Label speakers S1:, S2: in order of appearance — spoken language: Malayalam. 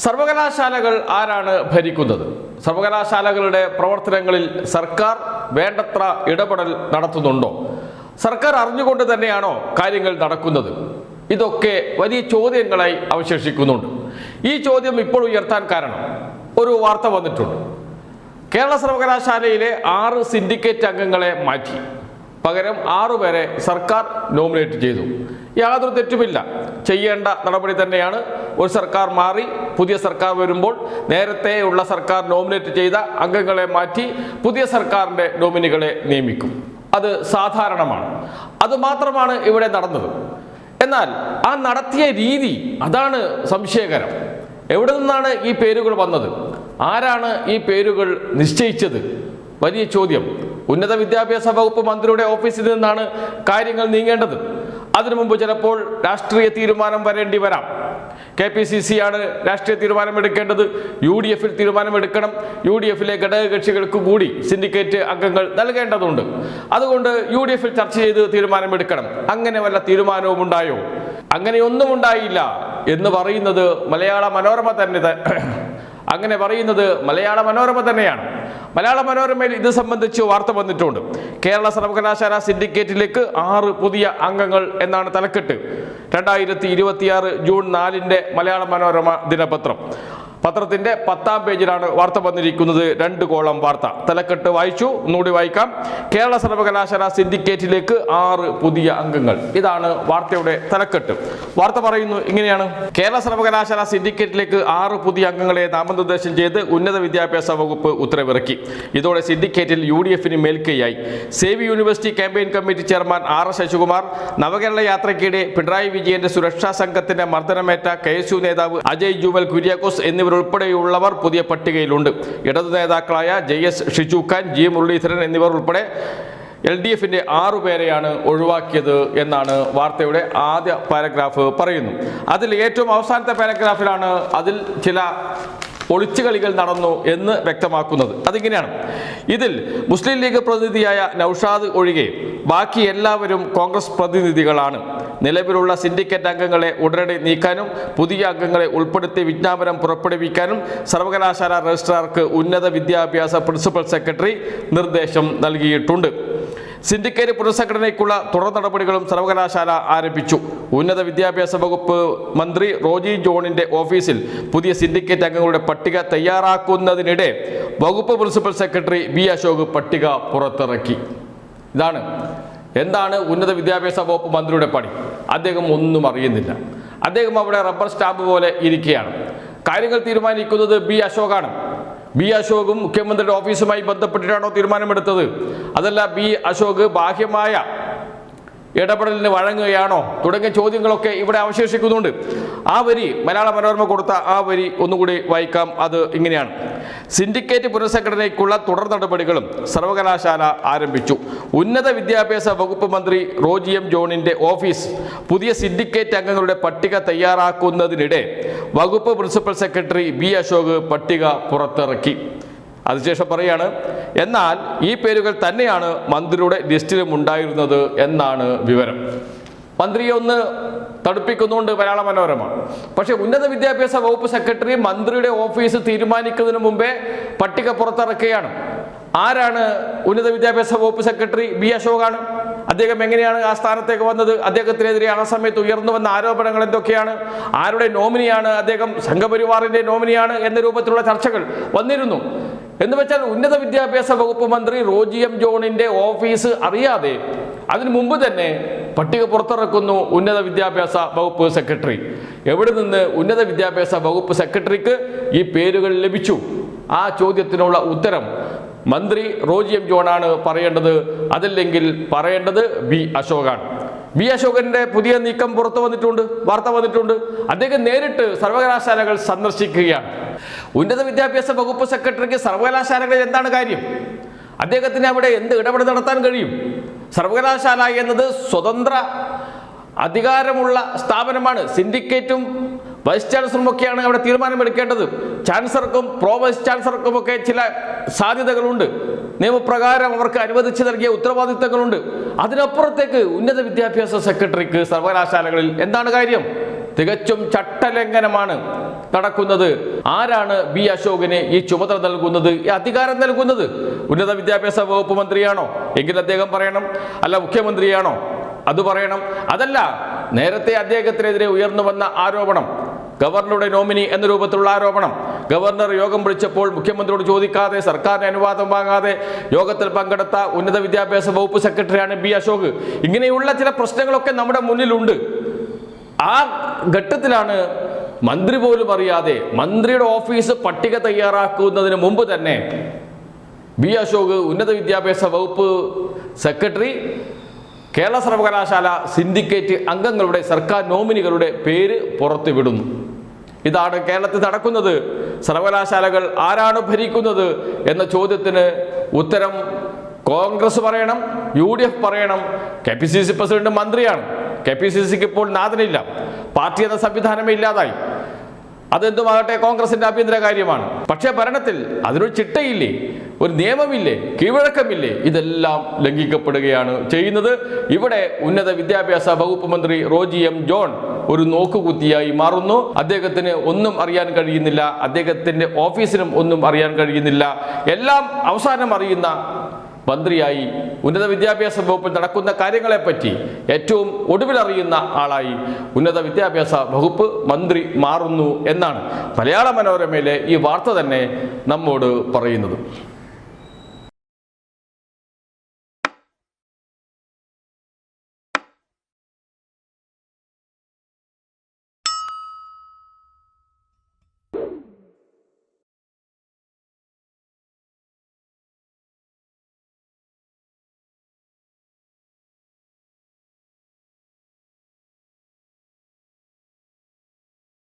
S1: സർവകലാശാലകൾ ആരാണ് ഭരിക്കുന്നത്? സർവകലാശാലകളുടെ പ്രവർത്തനങ്ങളിൽ സർക്കാർ വേണ്ടത്ര ഇടപെടൽ നടത്തുന്നുണ്ടോ? സർക്കാർ അറിഞ്ഞുകൊണ്ട് തന്നെയാണോ കാര്യങ്ങൾ നടക്കുന്നത്? ഇതൊക്കെ വലിയ ചോദ്യങ്ങളായി അവശേഷിക്കുന്നുണ്ട്. ഈ ചോദ്യം ഇപ്പോൾ ഉയർത്താൻ കാരണം ഒരു വാർത്ത വന്നിട്ടുണ്ട്. കേരള സർവകലാശാലയിലെ 6 സിൻഡിക്കേറ്റ് അംഗങ്ങളെ മാറ്റി പകരം 6 പേരെ സർക്കാർ നോമിനേറ്റ് ചെയ്തു. യാതൊരു തെറ്റുമില്ല, ചെയ്യേണ്ട നടപടി തന്നെയാണ്. ഒരു സർക്കാർ മാറി പുതിയ സർക്കാർ വരുമ്പോൾ നേരത്തെയുള്ള സർക്കാർ നോമിനേറ്റ് ചെയ്ത അംഗങ്ങളെ മാറ്റി പുതിയ സർക്കാരിൻ്റെ നോമിനികളെ നിയമിക്കും. അത് സാധാരണമാണ്. അതുമാത്രമാണ് ഇവിടെ നടന്നത്. എന്നാൽ ആ നടത്തിയ രീതി അതാണ് സംശയകരം. എവിടെ നിന്നാണ് ഈ പേരുകൾ വന്നത്? ആരാണ് ഈ പേരുകൾ നിശ്ചയിച്ചത്? വലിയ ചോദ്യം. ഉന്നത വിദ്യാഭ്യാസ വകുപ്പ് മന്ത്രിയുടെ ഓഫീസിൽ നിന്നാണ് കാര്യങ്ങൾ നീങ്ങേണ്ടത്. അതിനു മുമ്പ് ചിലപ്പോൾ രാഷ്ട്രീയ തീരുമാനം വരേണ്ടി വരാം. KPCC ആണ് രാഷ്ട്രീയ തീരുമാനമെടുക്കേണ്ടത്. UDF തീരുമാനമെടുക്കണം. UDF ഘടകകക്ഷികൾക്ക് കൂടി സിൻഡിക്കേറ്റ് അംഗങ്ങൾ നൽകേണ്ടതുണ്ട്. അതുകൊണ്ട് UDF ചർച്ച ചെയ്ത് തീരുമാനമെടുക്കണം. അങ്ങനെ വല്ല തീരുമാനവും ഉണ്ടായോ? അങ്ങനെയൊന്നും ഉണ്ടായില്ല എന്ന് പറയുന്നത് മലയാള മനോരമ തന്നെയാണ്. മലയാള മനോരമയിൽ ഇത് സംബന്ധിച്ച് വാർത്ത വന്നിട്ടുണ്ട്. കേരള സർവകലാശാല സിൻഡിക്കേറ്റിലേക്ക് 6 പുതിയ അംഗങ്ങൾ എന്നാണ് തലക്കെട്ട്. 2026 ജൂൺ 4 മലയാള മനോരമ ദിനപത്രം. പത്രത്തിന്റെ 10ാം പേജിലാണ് വാർത്ത വന്നിരിക്കുന്നത്. 2 കോളം വാർത്ത. തലക്കെട്ട് വായിച്ചു, ഒന്നുകൂടി വായിക്കാം. കേരള സർവകലാശാല സിൻഡിക്കേറ്റിലേക്ക് 6 പുതിയ അംഗങ്ങൾ. ഇതാണ് വാർത്തയുടെ തലക്കെട്ട്. വാർത്ത പറയുന്നു ഇങ്ങനെയാണ്: കേരള സർവകലാശാല സിൻഡിക്കേറ്റിലേക്ക് 6 പുതിയ അംഗങ്ങളെ നാമനിർദ്ദേശം ചെയ്ത് ഉന്നത വിദ്യാഭ്യാസ വകുപ്പ് ഉത്തരവിറക്കി. ഇതോടെ സിൻഡിക്കേറ്റിൽ UDF മേൽക്കൈയായി. Save university campaign committee chairman RS Sasikumar, Navakerala യാത്രയ്ക്കിടെ പിണറായി വിജയന്റെ സുരക്ഷാ സംഘത്തിന്റെ മർദ്ദനമേറ്റ KSU നേതാവ് അജയ് ജുവൽ കുര്യാക്കോസ് എന്നിവർ ഉൾപ്പെടെയുള്ളവർ പുതിയ പട്ടികയിലുണ്ട്. ഇടതു നേതാക്കളായ JS ഷിജു ഖാൻ, G മുരളീധരൻ എന്നിവർ ഉൾപ്പെടെ LDF 6 പേരെയാണ് ഒഴിവാക്കിയത് എന്നാണ് വാർത്തയുടെ ആദ്യ പാരഗ്രാഫ് പറയുന്നു. അതിൽ ഏറ്റവും അവസാനത്തെ പാരഗ്രാഫിലാണ് അതിൽ ചില ഒളിച്ചുകളികൾ നടന്നു എന്ന് വ്യക്തമാക്കുന്നത്. അതിങ്ങനെയാണ്: ഇതിൽ മുസ്ലിം ലീഗ് പ്രതിനിധിയായ നൌഷാദ് ഒഴികെ ബാക്കി എല്ലാവരും കോൺഗ്രസ് പ്രതിനിധികളാണ്. നിലവിലുള്ള സിൻഡിക്കേറ്റ് അംഗങ്ങളെ ഉടനടി നീക്കാനും പുതിയ അംഗങ്ങളെ ഉൾപ്പെടുത്തി വിജ്ഞാപനം പുറപ്പെടുവിക്കാനും സർവകലാശാല രജിസ്ട്രാർക്ക് ഉന്നത വിദ്യാഭ്യാസ പ്രിൻസിപ്പൽ സെക്രട്ടറി നിർദ്ദേശം നൽകിയിട്ടുണ്ട്. സിൻഡിക്കേറ്റ് പുനഃസംഘടനയ്ക്കുള്ള തുടർ നടപടികളും സർവകലാശാല ആരംഭിച്ചു. ഉന്നത വിദ്യാഭ്യാസ വകുപ്പ് മന്ത്രി റോജി ജോണിന്റെ ഓഫീസിൽ പുതിയ സിൻഡിക്കേറ്റ് അംഗങ്ങളുടെ പട്ടിക തയ്യാറാക്കുന്നതിനിടെ വകുപ്പ് പ്രിൻസിപ്പൽ സെക്രട്ടറി B അശോക് പട്ടിക പുറത്തിറക്കി. എന്താണ് ഉന്നത വിദ്യാഭ്യാസ വകുപ്പ് മന്ത്രിയുടെ പണി? അദ്ദേഹം ഒന്നും അറിയുന്നില്ല. അദ്ദേഹം അവിടെ റബ്ബർ സ്റ്റാമ്പ് പോലെ ഇരിക്കുകയാണ്. കാര്യങ്ങൾ തീരുമാനിക്കുന്നത് B അശോകാണ്. B അശോകും മുഖ്യമന്ത്രിയുടെ ഓഫീസുമായി ബന്ധപ്പെട്ടിട്ടാണോ തീരുമാനമെടുത്തത്? അതല്ല B അശോക് ബാഹ്യമായ ഇടപെടലിന് വഴങ്ങുകയാണോ? തുടങ്ങിയ ചോദ്യങ്ങളൊക്കെ ഇവിടെ അവശേഷിക്കുന്നുണ്ട്. ആ വരി, മലയാള മനോരമ കൊടുത്ത ആ വരി ഒന്നുകൂടി വായിക്കാം. അത് ഇങ്ങനെയാണ്: സിൻഡിക്കേറ്റ് പുനഃസംഘടനയ്ക്കുള്ള തുടർ നടപടികളും സർവകലാശാല ആരംഭിച്ചു. ഉന്നത വിദ്യാഭ്യാസ വകുപ്പ് മന്ത്രി റോജി ജോണിന്റെ ഓഫീസ് പുതിയ സിൻഡിക്കേറ്റ് അംഗങ്ങളുടെ പട്ടിക തയ്യാറാക്കുന്നതിനിടെ വകുപ്പ് പ്രിൻസിപ്പൽ സെക്രട്ടറി B അശോക് പട്ടിക പുറത്തിറക്കി. അതിനുശേഷം പറയാണ്: എന്നാൽ ഈ പേരുകൾ തന്നെയാണ് മന്ത്രിയുടെ ലിസ്റ്റിലും ഉണ്ടായിരുന്നത് എന്നാണ് വിവരം. മന്ത്രിയെ ഒന്ന് തടുപ്പിക്കുന്നുണ്ട് മലയാള മനോരമ. പക്ഷേ ഉന്നത വിദ്യാഭ്യാസ വകുപ്പ് സെക്രട്ടറി മന്ത്രിയുടെ ഓഫീസ് തീരുമാനിക്കുന്നതിന് മുമ്പേ പട്ടിക പുറത്തിറക്കുകയാണ്. ആരാണ് ഉന്നത വിദ്യാഭ്യാസ വകുപ്പ് സെക്രട്ടറി? B അശോകാണ്. അദ്ദേഹം എങ്ങനെയാണ് ആ സ്ഥാനത്തേക്ക് വന്നത്? അദ്ദേഹത്തിനെതിരെ ആ സമയത്ത് ഉയർന്നു വന്ന ആരോപണങ്ങൾ എന്തൊക്കെയാണ്? ആരുടെ നോമിനിയാണ് അദ്ദേഹം? സംഘപരിവാറിന്റെ നോമിനിയാണ് എന്ന രൂപത്തിലുള്ള ചർച്ചകൾ വന്നിരുന്നു. എന്ന് വെച്ചാൽ ഉന്നത വിദ്യാഭ്യാസ വകുപ്പ് മന്ത്രി റോജി ജോണിന്റെ ഓഫീസ് അറിയാതെ അതിനു മുമ്പ് തന്നെ പട്ടിക പുറത്തിറക്കുന്നു ഉന്നത വിദ്യാഭ്യാസ വകുപ്പ് സെക്രട്ടറി. എവിടെ നിന്ന് ഉന്നത വിദ്യാഭ്യാസ വകുപ്പ് സെക്രട്ടറിക്ക് ഈ പേരുകൾ ലഭിച്ചു? ആ ചോദ്യത്തിനുള്ള ഉത്തരം മന്ത്രി റോജി ജോണാണ് പറയേണ്ടത്. അതല്ലെങ്കിൽ പറയേണ്ടത് B അശോകാണ്. B അശോകന്റെ പുതിയ നീക്കം പുറത്തു വന്നിട്ടുണ്ട്, വാർത്ത വന്നിട്ടുണ്ട്. അദ്ദേഹം നേരിട്ട് സർവകലാശാലകൾ സന്ദർശിക്കുകയാണ്. ഉന്നത വിദ്യാഭ്യാസ വകുപ്പ് സെക്രട്ടറിക്ക് സർവകലാശാലകളിൽ എന്താണ് കാര്യം? അദ്ദേഹത്തിന് അവിടെ എന്ത് ഇടപെടൽ നടത്താൻ കഴിയും? സർവകലാശാല എന്നത് സ്വതന്ത്ര അധികാരമുള്ള സ്ഥാപനമാണ്. സിൻഡിക്കേറ്റും വൈസ് ചാൻസലറും ഒക്കെയാണ് അവിടെ തീരുമാനമെടുക്കേണ്ടത്. ചാൻസലർക്കും പ്രോ വൈസ് ചാൻസലർക്കും ഒക്കെ ചില സാധ്യതകളുണ്ട്. നിയമപ്രകാരം അവർക്ക് അനുവദിച്ചു നൽകിയ ഉത്തരവാദിത്തങ്ങളുണ്ട്. അതിനപ്പുറത്തേക്ക് ഉന്നത വിദ്യാഭ്യാസ സെക്രട്ടറിക്ക് സർവകലാശാലകളിൽ എന്താണ് കാര്യം? തികച്ചും ചട്ടലംഘനമാണ് നടക്കുന്നത്. ആരാണ് ബി അശോകിന് ഈ ചുമതല നൽകുന്നത്, ഈ അധികാരം നൽകുന്നത്? ഉന്നത വിദ്യാഭ്യാസ വകുപ്പ് മന്ത്രിയാണോ? എങ്കിൽ അദ്ദേഹം പറയണം. അല്ല, മുഖ്യമന്ത്രിയാണോ? അത് പറയണം. അതല്ല, നേരത്തെ അദ്ദേഹത്തിനെതിരെ ഉയർന്നു വന്ന ആരോപണം, ഗവർണറുടെ നോമിനി എന്ന രൂപത്തിലുള്ള ആരോപണം, ഗവർണർ യോഗം വിളിച്ചപ്പോൾ മുഖ്യമന്ത്രിയോട് ചോദിക്കാതെ, സർക്കാരിന്റെ അനുവാദം വാങ്ങാതെ യോഗത്തിൽ പങ്കെടുത്ത ഉന്നത വിദ്യാഭ്യാസ വകുപ്പ് സെക്രട്ടറിയാണ് ബി അശോക്. ഇങ്ങനെയുള്ള ചില പ്രശ്നങ്ങളൊക്കെ നമ്മുടെ മുന്നിലുണ്ട്. ആ ഘട്ടത്തിലാണ് മന്ത്രി പോലും അറിയാതെ, മന്ത്രിയുടെ ഓഫീസ് പട്ടിക തയ്യാറാക്കുന്നതിന് മുമ്പ് തന്നെ ബി അശോക് ഉന്നത വിദ്യാഭ്യാസ വകുപ്പ് സെക്രട്ടറി കേരള സർവകലാശാല സിൻഡിക്കേറ്റ് അംഗങ്ങളുടെ, സർക്കാർ നോമിനികളുടെ പേര് പുറത്തുവിടുന്നു. ഇതാണ് കേരളത്തിൽ നടക്കുന്നത്. സർവകലാശാലകൾ ആരാണ് ഭരിക്കുന്നത് എന്ന ചോദ്യത്തിന് ഉത്തരം കോൺഗ്രസ് പറയണം, UDF പറയണം. KPCC പ്രസിഡന്റ് മന്ത്രിയാണ്. KPCCക്ക് ഇപ്പോൾ നാഥനില്ല, പാർട്ടി എന്ന സംവിധാനമേ ഇല്ലാതായി. അതെന്തുമാകട്ടെ, കോൺഗ്രസിന്റെ ആഭ്യന്തര കാര്യമാണ്. പക്ഷേ ഭരണത്തിൽ അതിനൊരു ചിട്ടയില്ലേ, ഒരു നിയമമില്ലേ, കീഴ്വഴക്കമില്ലേ? ഇതെല്ലാം ലംഘിക്കപ്പെടുകയാണ് ചെയ്യുന്നത്. ഇവിടെ ഉന്നത വിദ്യാഭ്യാസ വകുപ്പ് മന്ത്രി റോജി M. ജോൺ ഒരു നോക്കുകുത്തിയായി മാറുന്നു. അദ്ദേഹത്തിന് ഒന്നും അറിയാൻ കഴിയുന്നില്ല, അദ്ദേഹത്തിന്റെ ഓഫീസിനും ഒന്നും അറിയാൻ കഴിയുന്നില്ല. എല്ലാം അവസാനം അറിയുന്ന മന്ത്രിയായി, ഉന്നത വിദ്യാഭ്യാസ വകുപ്പിൽ നടക്കുന്ന കാര്യങ്ങളെപ്പറ്റി ഏറ്റവും ഒടുവിൽ അറിയുന്ന ആളായി ഉന്നത വിദ്യാഭ്യാസ വകുപ്പ് മന്ത്രി മാറുന്നു എന്നാണ് മലയാള മനോരമയിലെ ഈ വാർത്ത തന്നെ നമ്മോട് പറയുന്നത്.